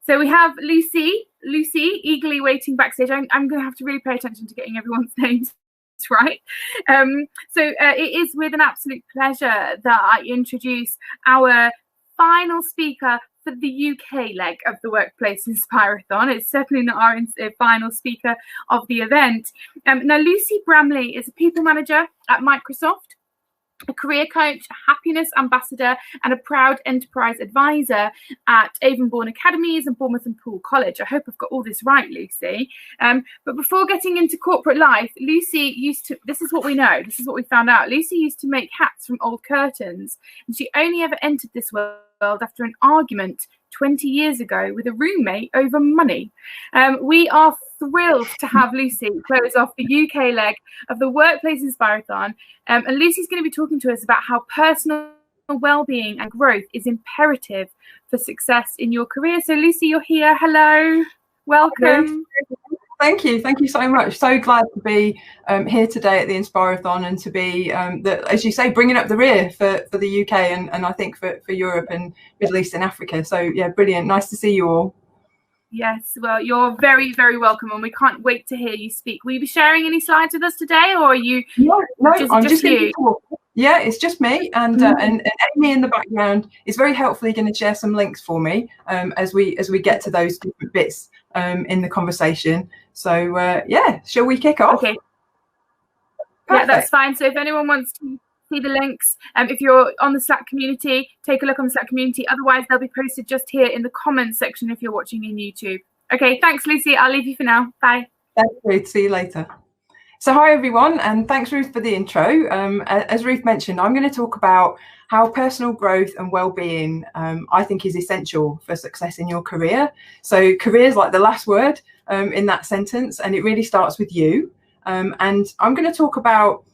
So we have Lucy eagerly waiting backstage. I'm going to have to really pay attention to getting everyone's names right. It is with an absolute pleasure that I introduce our final speaker for the UK leg of the Workplace Inspirathon. It's certainly not our final speaker of the event. Now, Lucy Bramley is a people manager at Microsoft, a career coach, a happiness ambassador, and a proud enterprise advisor at Avonbourne Academies and Bournemouth and Poole College. I hope I've got all this right, Lucy. But before getting into corporate life, Lucy used to, this is what we know, this is what we found out, Lucy used to make hats from old curtains, and she only ever entered this world after an argument 20 years ago with a roommate over money. We are thrilled to have Lucy close off the UK leg of the Workplace Inspirathon. And Lucy's going to be talking to us about how personal well-being and growth is imperative for success in your career. So Lucy, you're here. Hello. Welcome. Thank you so much. So glad to be here today at the Inspirathon and to be, as you say, bringing up the rear for the UK and I think for Europe and Middle East and Africa. So yeah, brilliant. Nice to see you all. Yes, well, you're very, very welcome, and we can't wait to hear you speak. Will you be sharing any slides with us today, or are you? No, I'm just you? Yeah, it's just me, and Amy in the background is very helpfully going to share some links for me as we get to those different bits in the conversation. So yeah, shall we kick off? Okay. Perfect. Yeah, that's fine. So if anyone wants to see the links, if you're on the Slack community, take a look on the Slack community. Otherwise, they'll be posted just here in the comments section if you're watching in YouTube. Okay, thanks, Lucy. I'll leave you for now. Bye. Thanks, Ruth. See you later. So hi, everyone, and thanks, Ruth, for the intro. As Ruth mentioned, I'm going to talk about how personal growth and well-being I think is essential for success in your career. So career is like the last word in that sentence, and it really starts with you. And I'm going to talk about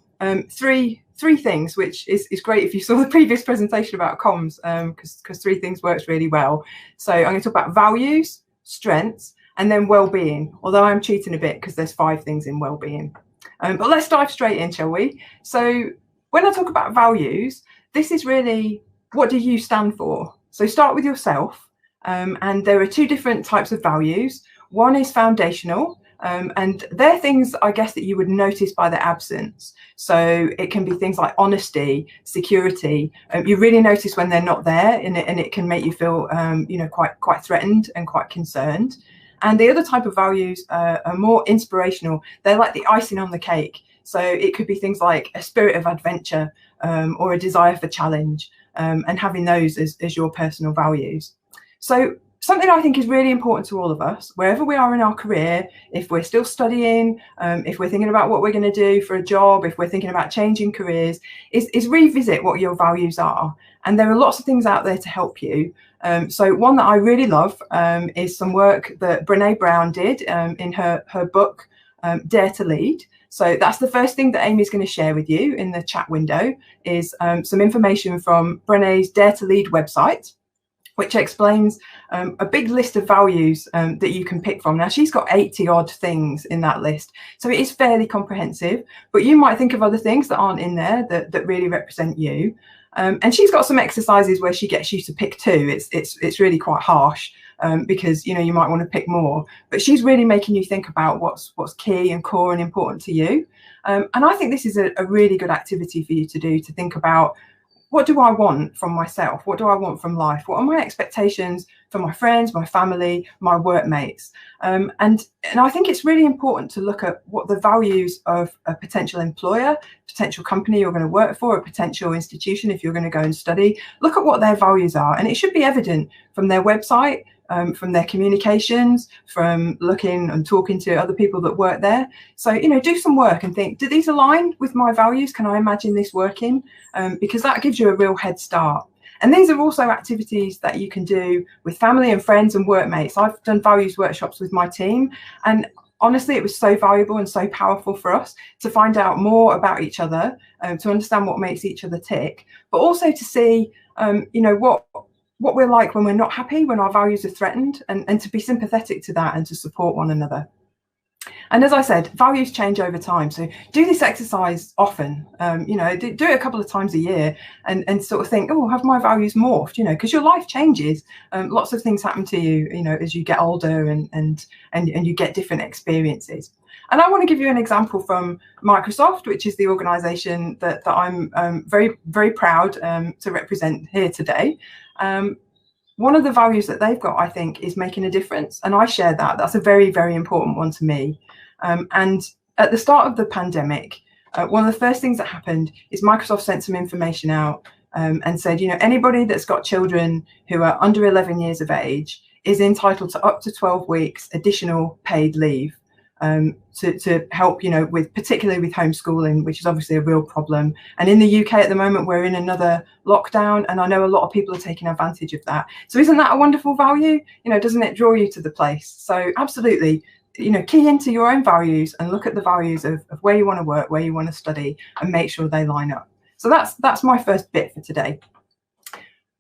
three things, which is great if you saw the previous presentation about comms, because three things works really well. So I'm going to talk about values, strengths, and then well-being, although I'm cheating a bit because there's 5 things in well-being. But let's dive straight in, shall we? So when I talk about values, this is really, what do you stand for? So start with yourself, and there are 2 different types of values. One is foundational, and they're things, I guess, that you would notice by their absence. So it can be things like honesty, security. You really notice when they're not there, and it can make you feel, quite threatened and quite concerned. And the other type of values are more inspirational. They're like the icing on the cake. So it could be things like a spirit of adventure or a desire for challenge, and having those as your personal values. So something I think is really important to all of us, wherever we are in our career, if we're still studying, if we're thinking about what we're going to do for a job, if we're thinking about changing careers, is revisit what your values are. And there are lots of things out there to help you. So one that I really love is some work that Brené Brown did in her book, Dare to Lead. So that's the first thing that Amy's going to share with you in the chat window is some information from Brené's Dare to Lead website, which explains a big list of values that you can pick from. Now, she's got 80 odd things in that list, so it is fairly comprehensive, but you might think of other things that aren't in there that really represent you. And she's got some exercises where she gets you to pick 2. It's really quite harsh because, you might want to pick more, but she's really making you think about what's key and core and important to you. And I think this is a really good activity for you to do, to think about, what do I want from myself? What do I want from life? What are my expectations for my friends, my family, my workmates? And I think it's really important to look at what the values of a potential employer, potential company you're going to work for, a potential institution if you're going to go and study. Look at what their values are, and it should be evident from their website, from their communications, from looking and talking to other people that work there. So, do some work and think, do these align with my values? Can I imagine this working? Because that gives you a real head start. And these are also activities that you can do with family and friends and workmates. I've done values workshops with my team, and honestly, it was so valuable and so powerful for us to find out more about each other, to understand what makes each other tick, but also to see, what we're like when we're not happy, when our values are threatened, and to be sympathetic to that and to support one another. And as I said, values change over time. So do this exercise often, do it a couple of times a year and sort of think, oh, have my values morphed, because your life changes. Lots of things happen to you, as you get older and you get different experiences. And I want to give you an example from Microsoft, which is the organization that I'm very, very proud to represent here today. One of the values that they've got, I think, is making a difference. And I share that. That's a very, very important one to me. And at the start of the pandemic, one of the first things that happened is Microsoft sent some information out and said, anybody that's got children who are under 11 years of age is entitled to up to 12 weeks additional paid leave. To help, particularly with homeschooling, which is obviously a real problem. And in the UK at the moment, we're in another lockdown, and I know a lot of people are taking advantage of that. So isn't that a wonderful value? Doesn't it draw you to the place? So absolutely, key into your own values and look at the values of where you want to work, where you want to study, and make sure they line up. So that's my first bit for today.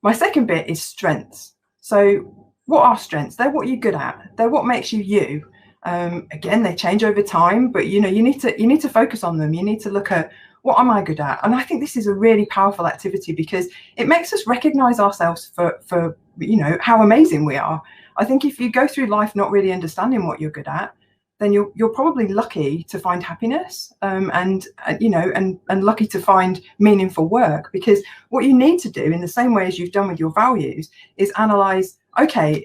My second bit is strengths. So what are strengths? They're what you're good at. They're what makes you you. Again, they change over time, but you need to focus on them. You need to look at, what am I good at? And I think this is a really powerful activity because it makes us recognize ourselves for how amazing we are. I think if you go through life not really understanding what you're good at, then you're probably lucky to find happiness and lucky to find meaningful work, because what you need to do, in the same way as you've done with your values, is analyze, okay,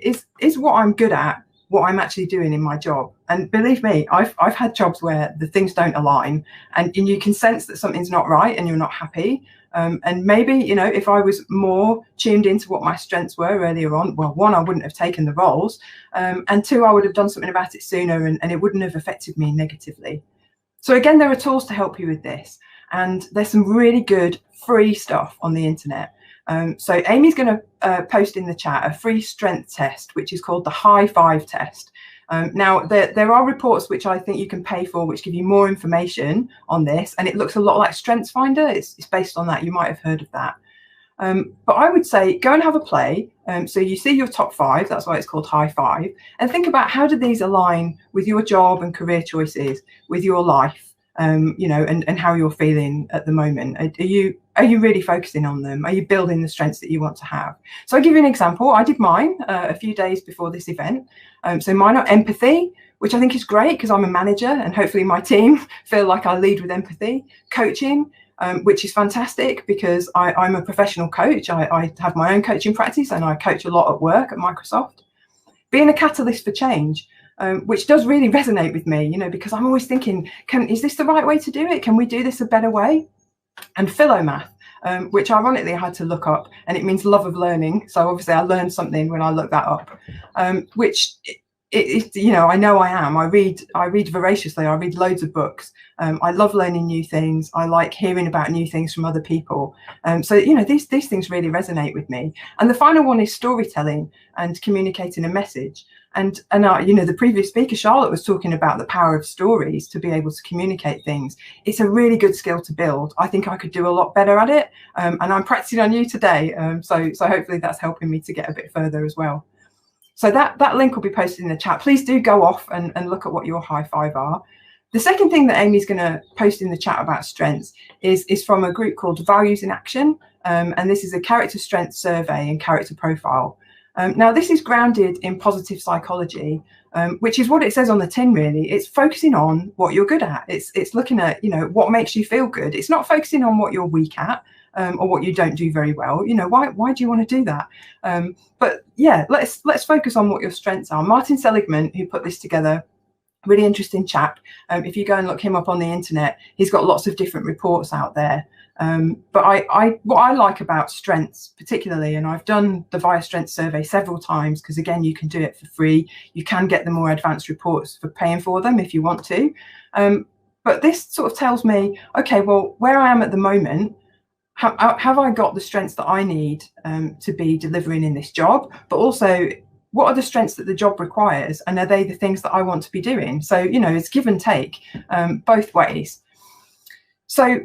is what I'm good at what I'm actually doing in my job? And believe me, I've had jobs where the things don't align and you can sense that something's not right and you're not happy. And maybe, if I was more tuned into what my strengths were earlier on, well, one, I wouldn't have taken the roles, and two, I would have done something about it sooner and it wouldn't have affected me negatively. So again, there are tools to help you with this. And there's some really good free stuff on the internet. So Amy's going to post in the chat a free strength test, which is called the High Five test. Now, there are reports which I think you can pay for, which give you more information on this. And it looks a lot like StrengthsFinder. It's based on that. You might have heard of that. But I would say go and have a play. So you see your top 5. That's why it's called High Five. And think about, how do these align with your job and career choices, with your life? And how you're feeling at the moment. Are you really focusing on them? Are you building the strengths that you want to have? So I'll give you an example. I did mine a few days before this event. So mine are empathy, which I think is great because I'm a manager and hopefully my team feel like I lead with empathy. Coaching, which is fantastic because I'm a professional coach. I have my own coaching practice and I coach a lot at work at Microsoft. Being a catalyst for change. Which does really resonate with me, because I'm always thinking, is this the right way to do it? Can we do this a better way? And philomath, which ironically I had to look up, and it means love of learning. So obviously I learned something when I looked that up, which I know I am. I read voraciously. I read loads of books. I love learning new things. I like hearing about new things from other people. So these things really resonate with me. And the final one is storytelling and communicating a message. And the previous speaker, Charlotte, was talking about the power of stories to be able to communicate things. It's a really good skill to build. I think I could do a lot better at it. And I'm practicing on you today. So hopefully that's helping me to get a bit further as well. So that link will be posted in the chat. Please do go off and look at what your high five are. The second thing that Amy's going to post in the chat about strengths is from a group called Values in Action. And this is a character strength survey and character profile. Now, this is grounded in positive psychology, which is what it says on the tin, really. It's focusing on what you're good at. It's looking at, what makes you feel good. It's not focusing on what you're weak at or what you don't do very well. Why do you want to do that? But yeah, let's focus on what your strengths are. Martin Seligman, who put this together, really interesting chap. If you go and look him up on the internet, he's got lots of different reports out there. But what I like about strengths particularly, and I've done the Via Strength survey several times, because again, you can do it for free. You can get the more advanced reports for paying for them if you want to. But this sort of tells me, okay, well, where I am at the moment, have I got the strengths that I need to be delivering in this job? But also, what are the strengths that the job requires? And are they the things that I want to be doing? So, it's give and take both ways. So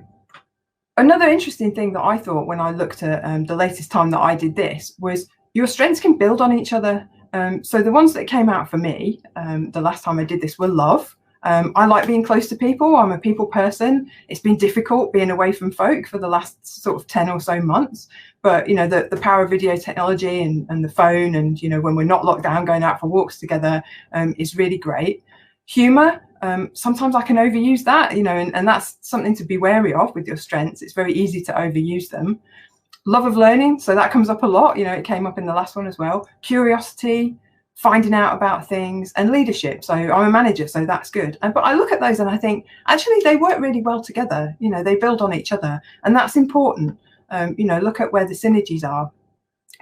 another interesting thing that I thought when I looked at the latest time that I did this was your strengths can build on each other. So the ones that came out for me the last time I did this were love. I like being close to people. I'm a people person. It's been difficult being away from folk for the last sort of 10 or so months. But, you know, the power of video technology and the phone and, you know, when we're not locked down, going out for walks together is really great. Humour, sometimes I can overuse that, you know, and that's something to be wary of with your strengths. It's very easy to overuse them. Love of learning, so that comes up a lot. You know, it came up in the last one as well. Curiosity, finding out about things, and leadership. So I'm a manager, so that's good. But I look at those and I think, actually, they work really well together. You know, they build on each other, and that's important. You know, look at where the synergies are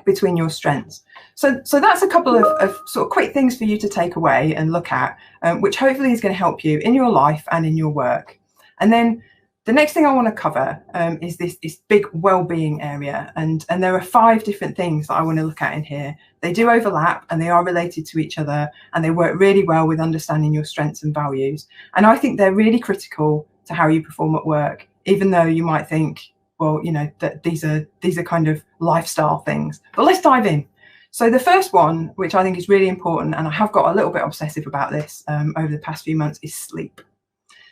between your strengths. So that's a couple of sort of quick things for you to take away and look at, which hopefully is going to help you in your life and in your work. And then the next thing I want to cover is this big well-being area, and there are 5 different things that I want to look at in here. They do overlap and they are related to each other, and they work really well with understanding your strengths and values. And I think they're really critical to how you perform at work, even though you might think, well, you know, that these are kind of lifestyle things. But let's dive in. So the first one, which I think is really important, and I have got a little bit obsessive about this over the past few months, is sleep.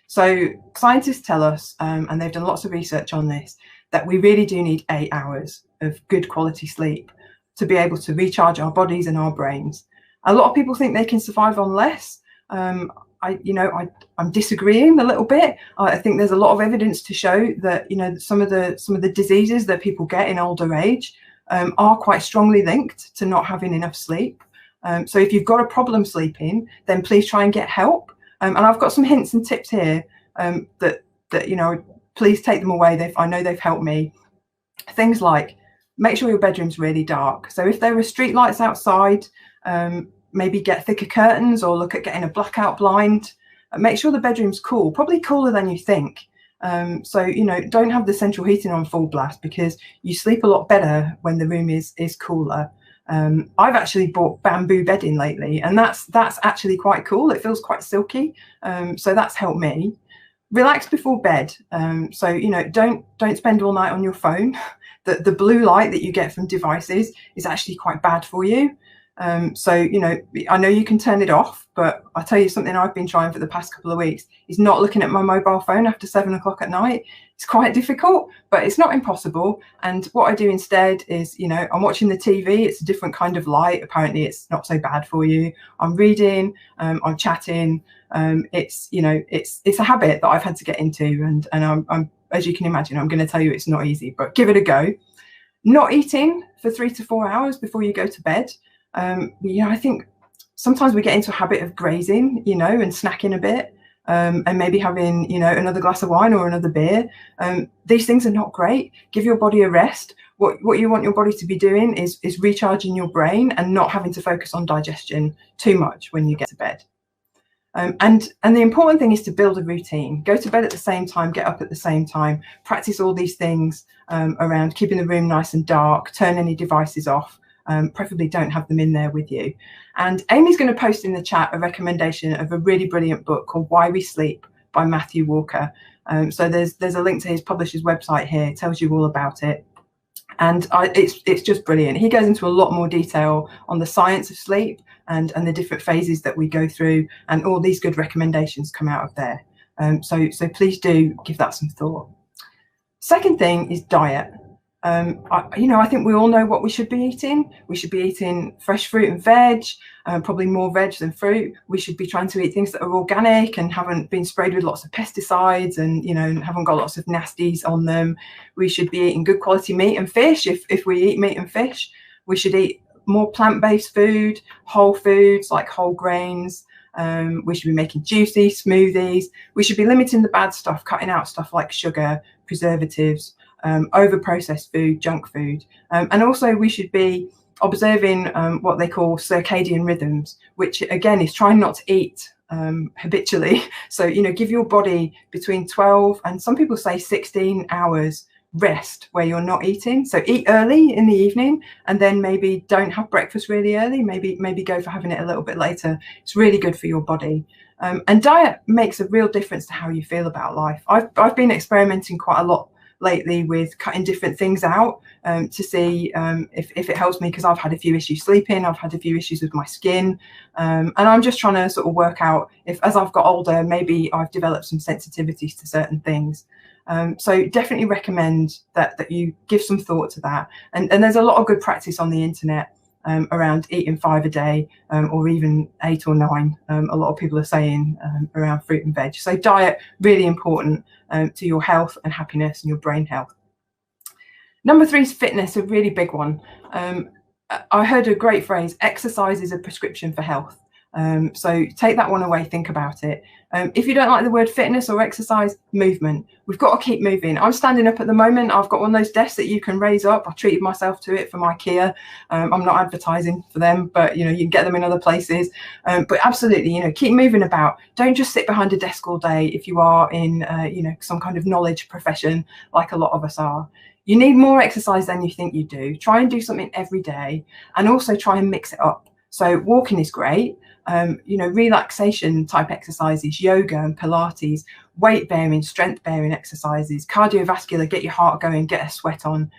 So scientists tell us, and they've done lots of research on this, that we really do need 8 hours of good quality sleep to be able to recharge our bodies and our brains. A lot of people think they can survive on less. I'm disagreeing a little bit. I think there's a lot of evidence to show that, you know, some of the diseases that people get in older age are quite strongly linked to not having enough sleep. So if you've got a problem sleeping, then please try and get help. And I've got some hints and tips here that you know, please take them away. I know they've helped me. Things like, make sure your bedroom's really dark. So if there are street lights outside, maybe get thicker curtains or look at getting a blackout blind. Make sure the bedroom's cool, probably cooler than you think. So, you know, don't have the central heating on full blast, because you sleep a lot better when the room is cooler. I've actually bought bamboo bedding lately, and that's actually quite cool. It feels quite silky, so that's helped me. Relax before bed. So, you know, don't spend all night on your phone. The blue light that you get from devices is actually quite bad for you. So, you know, I know you can turn it off, but I'll tell you something I've been trying for the past couple of weeks is not looking at my mobile phone after 7 o'clock at night. It's quite difficult, but it's not impossible. And what I do instead is, you know, I'm watching the TV. It's a different kind of light. Apparently it's not so bad for you. I'm reading, I'm chatting. It's, you know, it's a habit that I've had to get into, and I'm as you can imagine, I'm going to tell you it's not easy, but give it a go. Not eating for 3 to 4 hours before you go to bed. You know, I think sometimes we get into a habit of grazing, you know, and snacking a bit, and maybe having, you know, another glass of wine or another beer. These things are not great. Give your body a rest. What you want your body to be doing is recharging your brain and not having to focus on digestion too much when you get to bed. And the important thing is to build a routine. Go to bed at the same time, get up at the same time, practice all these things around keeping the room nice and dark, turn any devices off. Preferably don't have them in there with you. And Amy's going to post in the chat a recommendation of a really brilliant book called Why We Sleep by Matthew Walker. So there's a link to his publisher's website here. It tells you all about it. And it's just brilliant. He goes into a lot more detail on the science of sleep and the different phases that we go through, and all these good recommendations come out of there. So please do give that some thought. Second thing is diet. I think we all know what we should be eating. We should be eating fresh fruit and veg, probably more veg than fruit. We should be trying to eat things that are organic and haven't been sprayed with lots of pesticides and, you know, haven't got lots of nasties on them. We should be eating good quality meat and fish if we eat meat and fish. We should eat more plant-based food, whole foods like whole grains. We should be making juicy smoothies. We should be limiting the bad stuff, cutting out stuff like sugar, preservatives, over processed food, junk food. And also we should be observing what they call circadian rhythms, which again is trying not to eat habitually. So, you know, give your body between 12 and some people say 16 hours rest where you're not eating. So eat early in the evening, and then maybe don't have breakfast really early. Maybe go for having it a little bit later. It's really good for your body. And diet makes a real difference to how you feel about life. I've been experimenting quite a lot lately with cutting different things out to see if it helps me, because I've had a few issues sleeping, I've had a few issues with my skin, and I'm just trying to sort of work out if, as I've got older, maybe I've developed some sensitivities to certain things. So definitely recommend that you give some thought to that. And there's a lot of good practice on the internet around eating 5 a day, or even 8 or 9. A lot of people are saying around fruit and veg. So diet, really important to your health and happiness and your brain health. Number 3 is fitness, a really big one. I heard a great phrase: exercise is a prescription for health. So take that one away, think about it. If you don't like the word fitness or exercise, movement. We've got to keep moving. I'm standing up at the moment. I've got one of those desks that you can raise up. I treated myself to it from IKEA. I'm not advertising for them, but you can get them in other places. But absolutely, keep moving about. Don't just sit behind a desk all day if you are in some kind of knowledge profession, like a lot of us are. You need more exercise than you think you do. Try and do something every day, and also try and mix it up. So walking is great. Relaxation type exercises, yoga and Pilates, weight bearing, strength bearing exercises, cardiovascular, get your heart going, get a sweat on.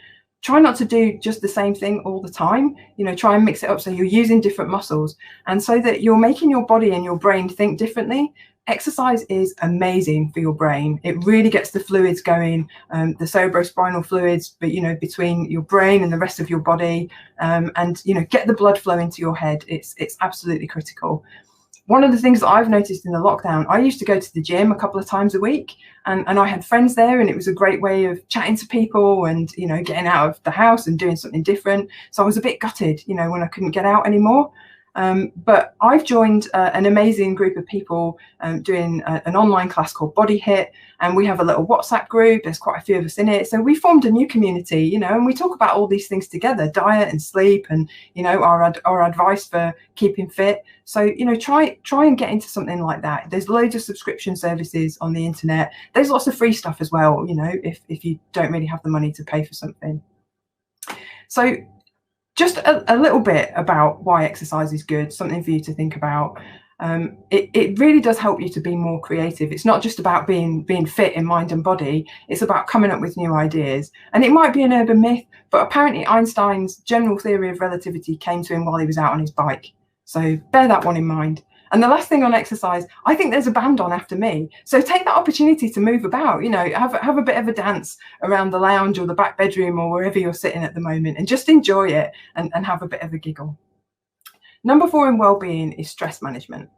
Try not to do just the same thing all the time. Try and mix it up so you're using different muscles, and so that you're making your body and your brain think differently. Exercise is amazing for your brain. It really gets the fluids going, the cerebrospinal fluids, but between your brain and the rest of your body, and get the blood flow into your head. It's absolutely critical. One of the things that I've noticed in the lockdown, I used to go to the gym a couple of times a week, and I had friends there, and it was a great way of chatting to people and getting out of the house and doing something different. So I was a bit gutted when I couldn't get out anymore. But I've joined an amazing group of people doing an online class called Body Hit, and we have a little WhatsApp group. There's quite a few of us in it, so we formed a new community, and we talk about all these things together: diet and sleep, and our advice for keeping fit. So try and get into something like that. There's loads of subscription services on the internet. There's lots of free stuff as well, if you don't really have the money to pay for something. So just a little bit about why exercise is good, something for you to think about. It really does help you to be more creative. It's not just about being fit in mind and body. It's about coming up with new ideas. And it might be an urban myth, but apparently Einstein's general theory of relativity came to him while he was out on his bike. So bear that one in mind. And the last thing on exercise, I think there's a band on after me. So take that opportunity to move about, have a bit of a dance around the lounge or the back bedroom or wherever you're sitting at the moment, and just enjoy it and have a bit of a giggle. Number 4 in well-being is stress management.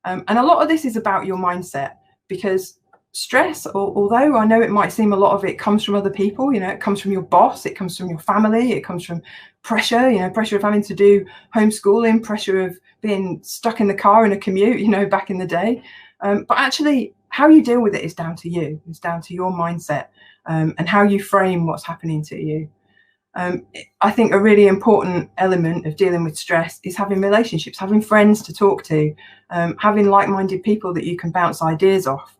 And a lot of this is about your mindset, because stress, although I know it might seem a lot of it comes from other people, it comes from your boss, it comes from your family, it comes from pressure, pressure of having to do homeschooling, pressure of being stuck in the car in a commute, back in the day. But actually, how you deal with it is down to you. It's down to your mindset and how you frame what's happening to you. I think a really important element of dealing with stress is having relationships, having friends to talk to, having like-minded people that you can bounce ideas off,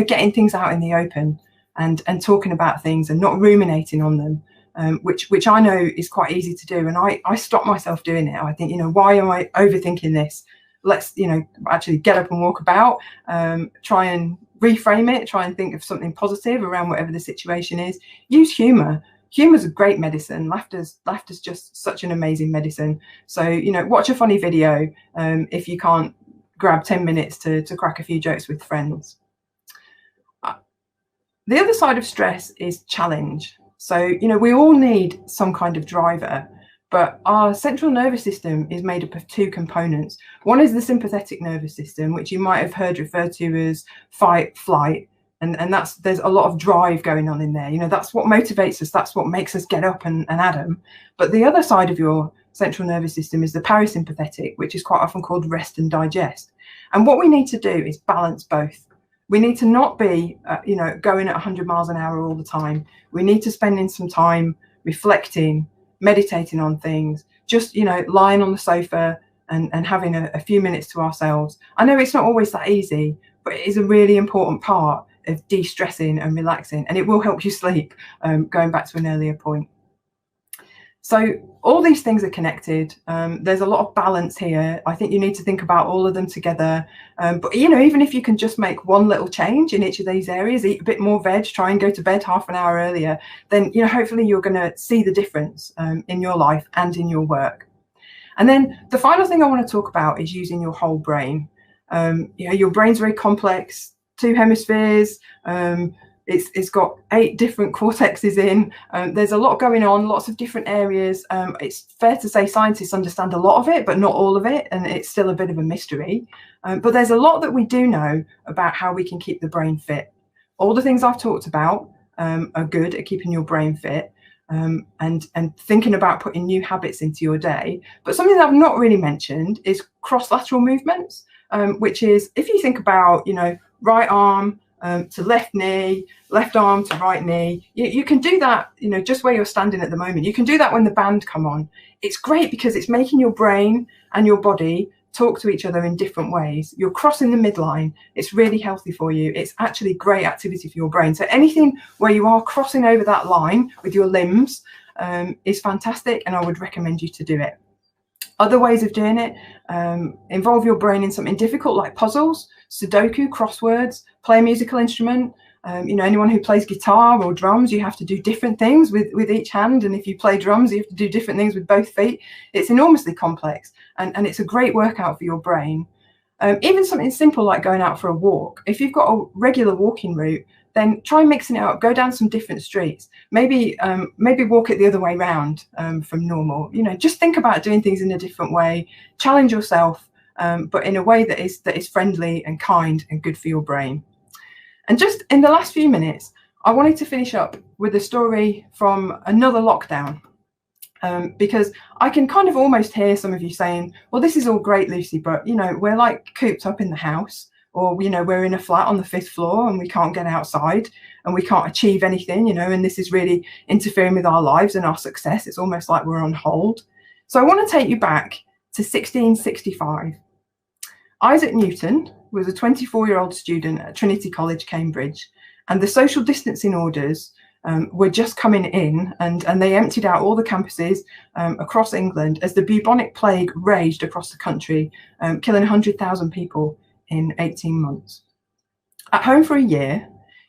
getting things out in the open and talking about things and not ruminating on them, which I know is quite easy to do. And I stop myself doing it. I think, why am I overthinking this? Let's, actually get up and walk about, try and reframe it, try and think of something positive around whatever the situation is. Use humor. Humor's a great medicine. Laughter's just such an amazing medicine. So, watch a funny video if you can't grab 10 minutes to crack a few jokes with friends. The other side of stress is challenge. So, we all need some kind of driver, but our central nervous system is made up of 2 components. One is the sympathetic nervous system, which you might have heard referred to as fight, flight. And there's a lot of drive going on in there. That's what motivates us. That's what makes us get up and at 'em. But the other side of your central nervous system is the parasympathetic, which is quite often called rest and digest. And what we need to do is balance both. We need to not be, going at 100 miles an hour all the time. We need to spend in some time reflecting, meditating on things, just, lying on the sofa and having a few minutes to ourselves. I know it's not always that easy, but it is a really important part of de-stressing and relaxing, and it will help you sleep, going back to an earlier point. So all these things are connected. There's a lot of balance here. I think you need to think about all of them together. But, you know, even if you can just make one little change in each of these areas, eat a bit more veg, try and go to bed half an hour earlier, then, you know, hopefully you're going to see the difference in your life and in your work. And then the final thing I want to talk about is using your whole brain. You know, your brain's very complex, 2 hemispheres. It's got 8 different cortexes in. There's a lot going on, lots of different areas. It's fair to say scientists understand a lot of it, but not all of it, and it's still a bit of a mystery. But there's a lot that we do know about how we can keep the brain fit. All the things I've talked about are good at keeping your brain fit and thinking about putting new habits into your day. But something that I've not really mentioned is cross-lateral movements, which is, if you think about, you know, right arm to left knee, left arm to right knee. You can do that, you know, just where you're standing at the moment. You can do that when the band come on. It's great because it's making your brain and your body talk to each other in different ways. You're crossing the midline. It's really healthy for you. It's actually great activity for your brain. So anything where you are crossing over that line with your limbs is fantastic, and I would recommend you to do it. Other ways of doing it involve your brain in something difficult like puzzles, Sudoku, crosswords, play a musical instrument. You know, anyone who plays guitar or drums, you have to do different things with each hand. And if you play drums, you have to do different things with both feet. It's enormously complex, and it's a great workout for your brain. Even something simple like going out for a walk. If you've got a regular walking route, then try mixing it up. Go down some different streets. Maybe walk it the other way round from normal. You know, just think about doing things in a different way. Challenge yourself, but in a way that is friendly and kind and good for your brain. And just in the last few minutes, I wanted to finish up with a story from another lockdown. Because I can kind of almost hear some of you saying, well, this is all great, Lucy, but, you know, we're like cooped up in the house, or, you know, we're in a flat on the 5th floor and we can't get outside and we can't achieve anything, you know, and this is really interfering with our lives and our success. It's almost like we're on hold. So I want to take you back to 1665. Isaac Newton was a 24-year-old student at Trinity College, Cambridge, and the social distancing orders were just coming in, and they emptied out all the campuses across England as the bubonic plague raged across the country, killing 100,000 people in 18 months. At home for a year,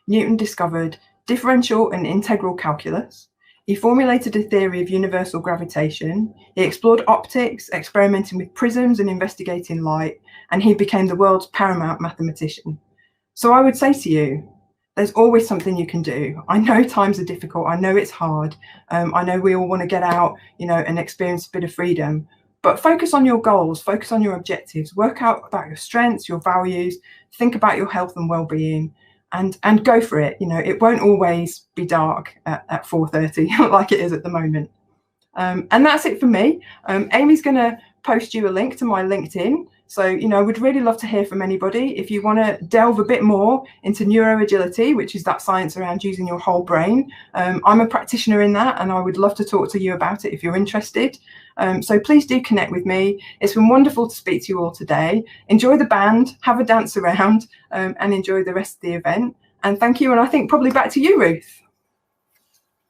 Newton discovered differential and integral calculus. He formulated a theory of universal gravitation. He explored optics, experimenting with prisms and investigating light, and he became the world's paramount mathematician. So I would say to you, there's always something you can do. I know times are difficult. I know it's hard. I know we all want to get out, you know, and experience a bit of freedom. But focus on your goals, focus on your objectives, work out about your strengths, your values, think about your health and well-being, and go for it. You know, it won't always be dark at 4:30 like it is at the moment. And that's it for me. Amy's going to post you a link to my LinkedIn. So, you know, I would really love to hear from anybody. If you want to delve a bit more into neuroagility, which is that science around using your whole brain, I'm a practitioner in that, and I would love to talk to you about it if you're interested. So please do connect with me. It's been wonderful to speak to you all today. Enjoy the band, have a dance around, and enjoy the rest of the event. And thank you. And I think probably back to you, Ruth.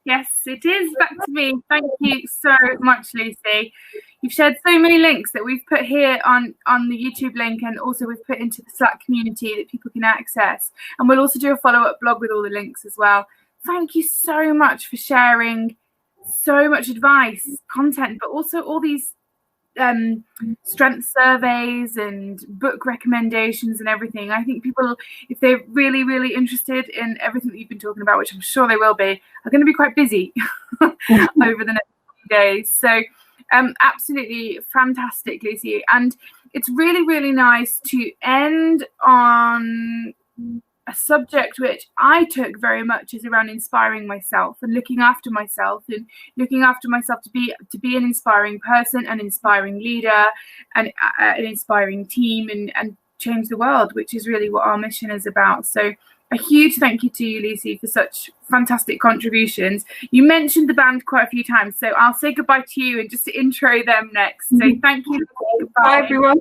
Yes, it is back to me. Thank you so much, Lucy. You've shared so many links that we've put here on the YouTube link, and also we've put into the Slack community that people can access. And we'll also do a follow-up blog with all the links as well. Thank you so much for sharing so much advice, content, but also all these strength surveys and book recommendations and everything. I think people, if they're really, really interested in everything that you've been talking about, which I'm sure they will be, are going to be quite busy over the next few days. So absolutely fantastic, Lucy. And it's really, really nice to end on a subject which I took very much is around inspiring myself and looking after myself to be an inspiring person, an inspiring leader, and an inspiring team, and change the world, which is really what our mission is about. So a huge thank you to you, Lucy, for such fantastic contributions. You mentioned the band quite a few times, so I'll say goodbye to you and just intro them next. So thank you. Bye, everyone.